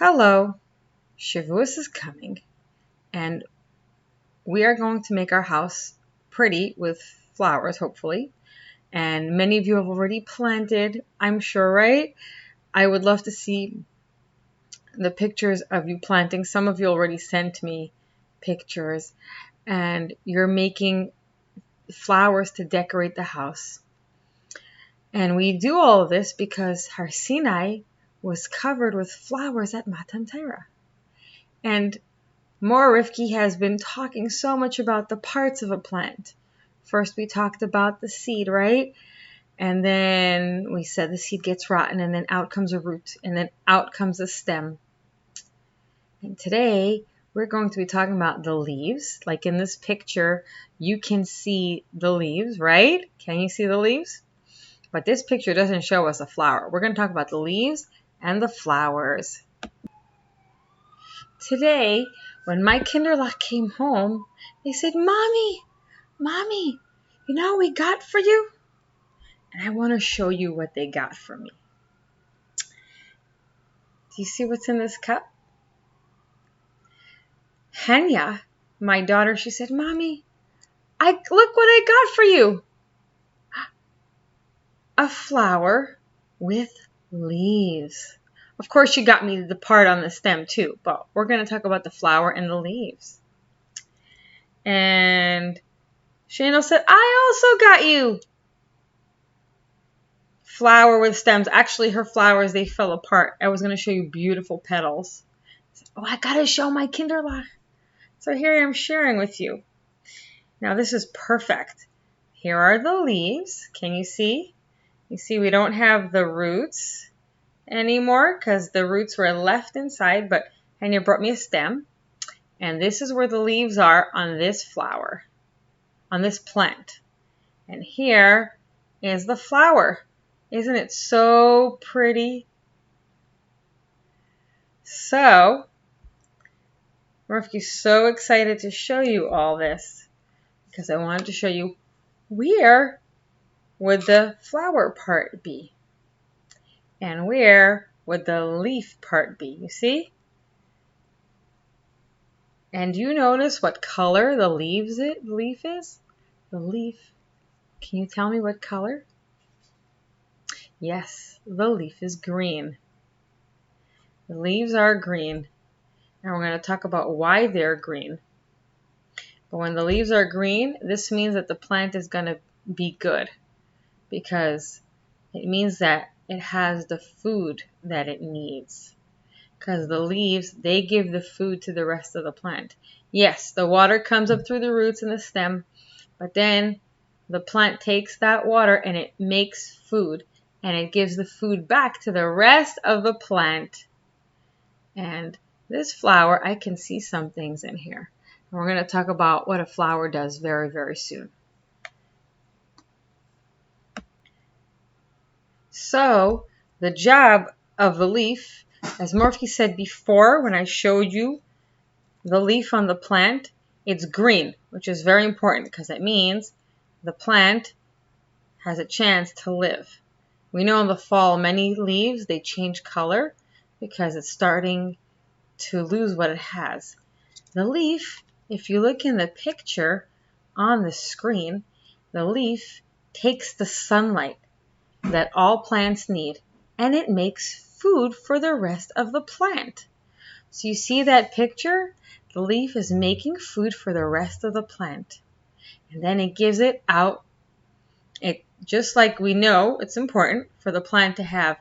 Hello, Shavuos is coming, and we are going to make our house pretty with flowers, hopefully. And many of you have already planted, I'm sure, right? I would love to see the pictures of you planting. Some of you already sent me pictures, and you're making flowers to decorate the house. And we do all of this because Har Sinai was covered with flowers at Matan Torah. And Mor Rivki has been talking so much about the parts of a plant. First we talked about the seed, right? And then we said the seed gets rotten, and then out comes a root, and then out comes a stem. And today we're going to be talking about the leaves. Like in this picture, you can see the leaves, right? Can you see the leaves? But this picture doesn't show us a flower. We're going to talk about the leaves and the flowers. Today, when my Kinderlach came home, they said, Mommy, you know what we got for you? And I want to show you what they got for me. Do you see what's in this cup? Henya, my daughter, she said, Mommy, look what I got for you. A flower with leaves. Of course, she got me the part on the stem too, but we're going to talk about the flower and the leaves. And Shano said, I also got you flower with stems. Actually, her flowers, they fell apart. I was going to show you beautiful petals. Oh, I got to show my Kinderlach. So here I am sharing with you. Now this is perfect. Here are the leaves. Can you see? You see we don't have the roots anymore because the roots were left inside, but Henya brought me a stem. And this is where the leaves are on this flower, on this plant. And here is the flower. Isn't it so pretty? So, Murphy's so excited to show you all this because I wanted to show you where would the flower part be and where would the leaf part be. You see? And do you notice what color the leaf is? The leaf. Can you tell me what color? Yes, the leaf is green. The leaves are green. And we're going to talk about why they're green. But when the leaves are green, this means that the plant is going to be good because it means that it has the food that it needs. Because the leaves, they give the food to the rest of the plant. Yes, the water comes up through the roots and the stem, but then the plant takes that water and it makes food, and it gives the food back to the rest of the plant. And this flower, I can see some things in here. And we're going to talk about what a flower does very, very soon. So, the job of the leaf, as Murphy said before when I showed you the leaf on the plant, it's green, which is very important because it means the plant has a chance to live. We know in the fall many leaves, they change color because it's starting to lose what it has. The leaf, if you look in the picture on the screen, the leaf takes the sunlight that all plants need and it makes food for the rest of the plant. So you see that picture? The leaf is making food for the rest of the plant. And then it gives it out. Just like we know it's important for the plant to have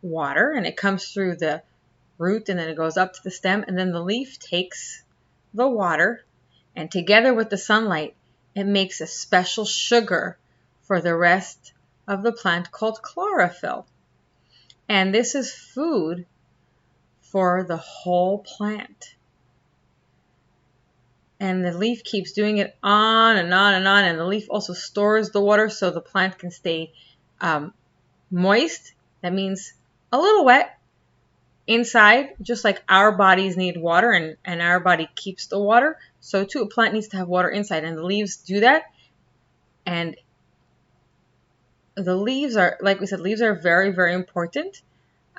water, and it comes through the root and then it goes up to the stem, and then the leaf takes the water and together with the sunlight it makes a special sugar for the rest of the plant called chlorophyll. And this is food for the whole plant. And the leaf keeps doing it on and on and on, and the leaf also stores the water so the plant can stay moist. That means a little wet inside, just like our bodies need water and our body keeps the water, so too a plant needs to have water inside, and the leaves do that. And the leaves are, like we said, leaves are very, very important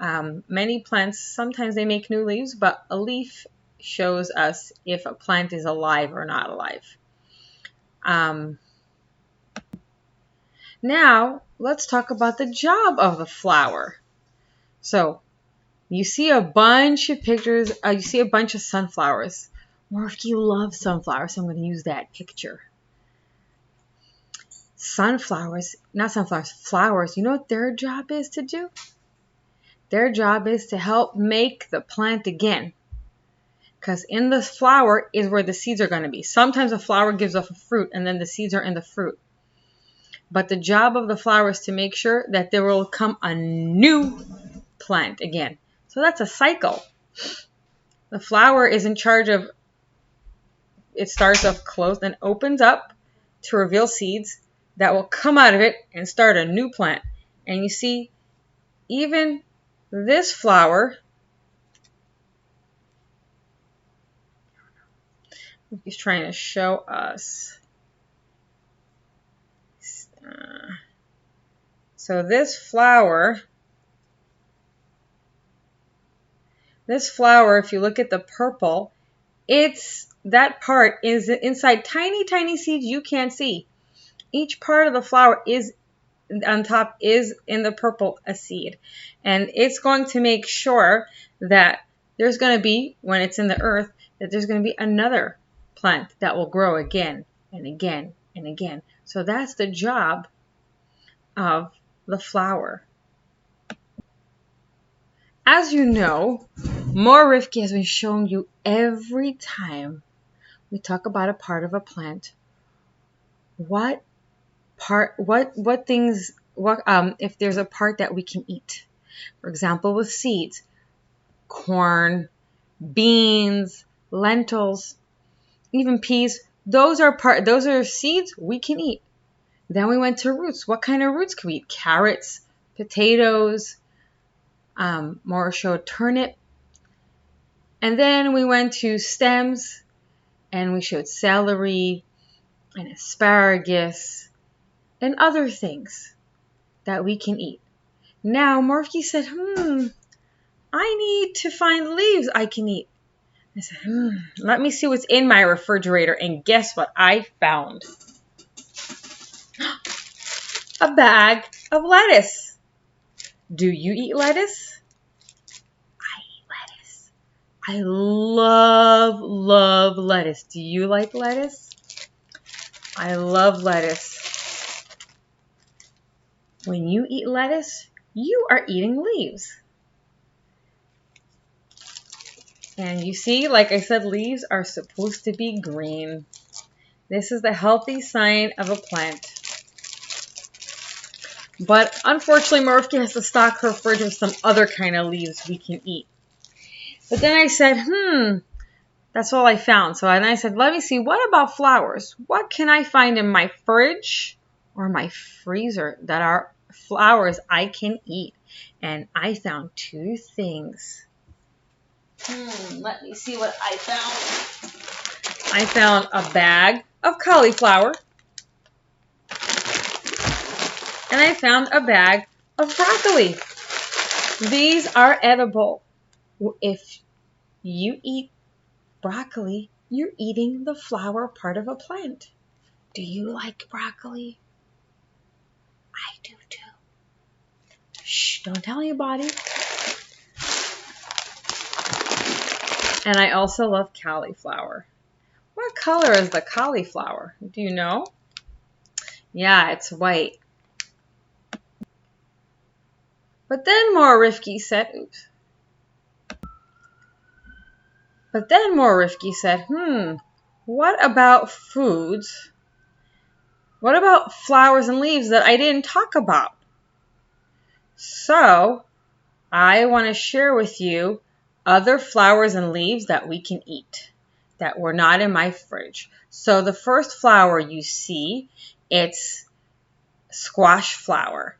Many plants, sometimes they make new leaves, but a leaf shows us if a plant is alive or not alive. Now, let's talk about the job of the flower. So, you see a bunch of pictures, you see a bunch of sunflowers. Morphe loves sunflowers, so I'm going to use that picture. Flowers, you know what their job is to do? Their job is to help make the plant again. Because in the flower is where the seeds are going to be. Sometimes a flower gives off a fruit and then the seeds are in the fruit. But the job of the flower is to make sure that there will come a new plant again. So that's a cycle. The flower is in charge of, it starts off closed and opens up to reveal seeds that will come out of it and start a new plant. And you see, even this flower, he's trying to show us. So this flower, if you look at the purple, that part is inside tiny, tiny seeds you can't see. Each part of the flower is on top is in the purple a seed. And it's going to make sure that there's going to be, when it's in the earth, that there's going to be another plant that will grow again and again and again. So that's the job of the flower. As you know, Moa Rifki has been showing you every time we talk about a part of a plant, if there's a part that we can eat. For example, with seeds, corn, beans, lentils, even peas, those are seeds we can eat. Then we went to roots. What kind of roots can we eat? Carrots, potatoes, Moa showed turnip. And then we went to stems and we showed celery and asparagus and other things that we can eat. Now, Morphe said, I need to find leaves I can eat. I said, let me see what's in my refrigerator. And guess what I found? A bag of lettuce. Do you eat lettuce? I eat lettuce. I love, love lettuce. Do you like lettuce? I love lettuce. When you eat lettuce, you are eating leaves. And you see, like I said, leaves are supposed to be green. This is the healthy sign of a plant. But unfortunately, Morphe has to stock her fridge with some other kind of leaves we can eat. But then I said, that's all I found. So then I said, let me see, what about flowers? What can I find in my fridge or my freezer that are flowers I can eat? And I found two things. Let me see what I found. I found a bag of cauliflower. And I found a bag of broccoli. These are edible. If you eat broccoli, you're eating the flower part of a plant. Do you like broccoli? I do too. Shh, don't tell anybody. And I also love cauliflower. What color is the cauliflower? Do you know? Yeah, it's white. But then Moa Rifki said, what about foods? What about flowers and leaves that I didn't talk about? So, I want to share with you other flowers and leaves that we can eat that were not in my fridge. So the first flower you see, it's squash flower.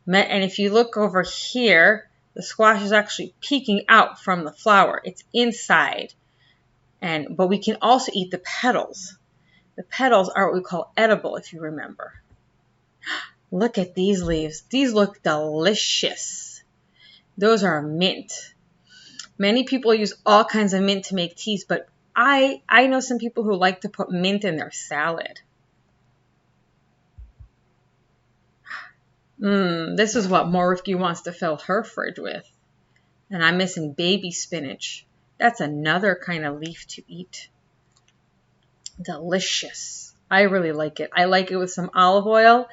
And if you look over here, the squash is actually peeking out from the flower. It's inside. But we can also eat the petals. The petals are what we call edible, if you remember. Look at these leaves. These look delicious. Those are mint. Many people use all kinds of mint to make teas, but I know some people who like to put mint in their salad. This is what Morifki wants to fill her fridge with. And I'm missing baby spinach. That's another kind of leaf to eat. Delicious. I really like it. I like it with some olive oil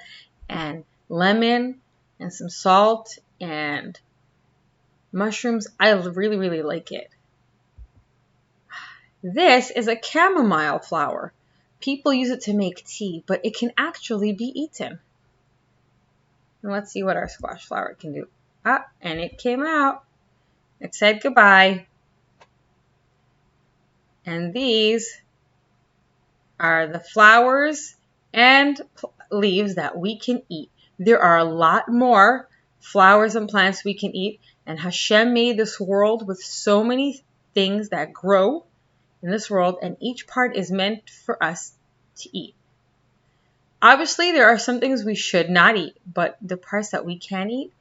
and lemon and some salt and mushrooms. I really, really like it. This is a chamomile flower. People use it to make tea, but it can actually be eaten. And let's see what our squash flower can do. And it came out. It said goodbye. And these are the flowers and leaves that we can eat. There are a lot more flowers and plants we can eat, and Hashem made this world with so many things that grow in this world, and each part is meant for us to eat. Obviously, there are some things we should not eat, but the parts that we can eat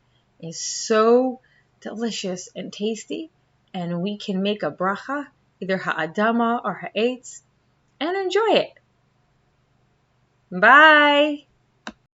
is so delicious and tasty, and we can make a bracha, either ha'adama or ha'etz, and enjoy it. Bye!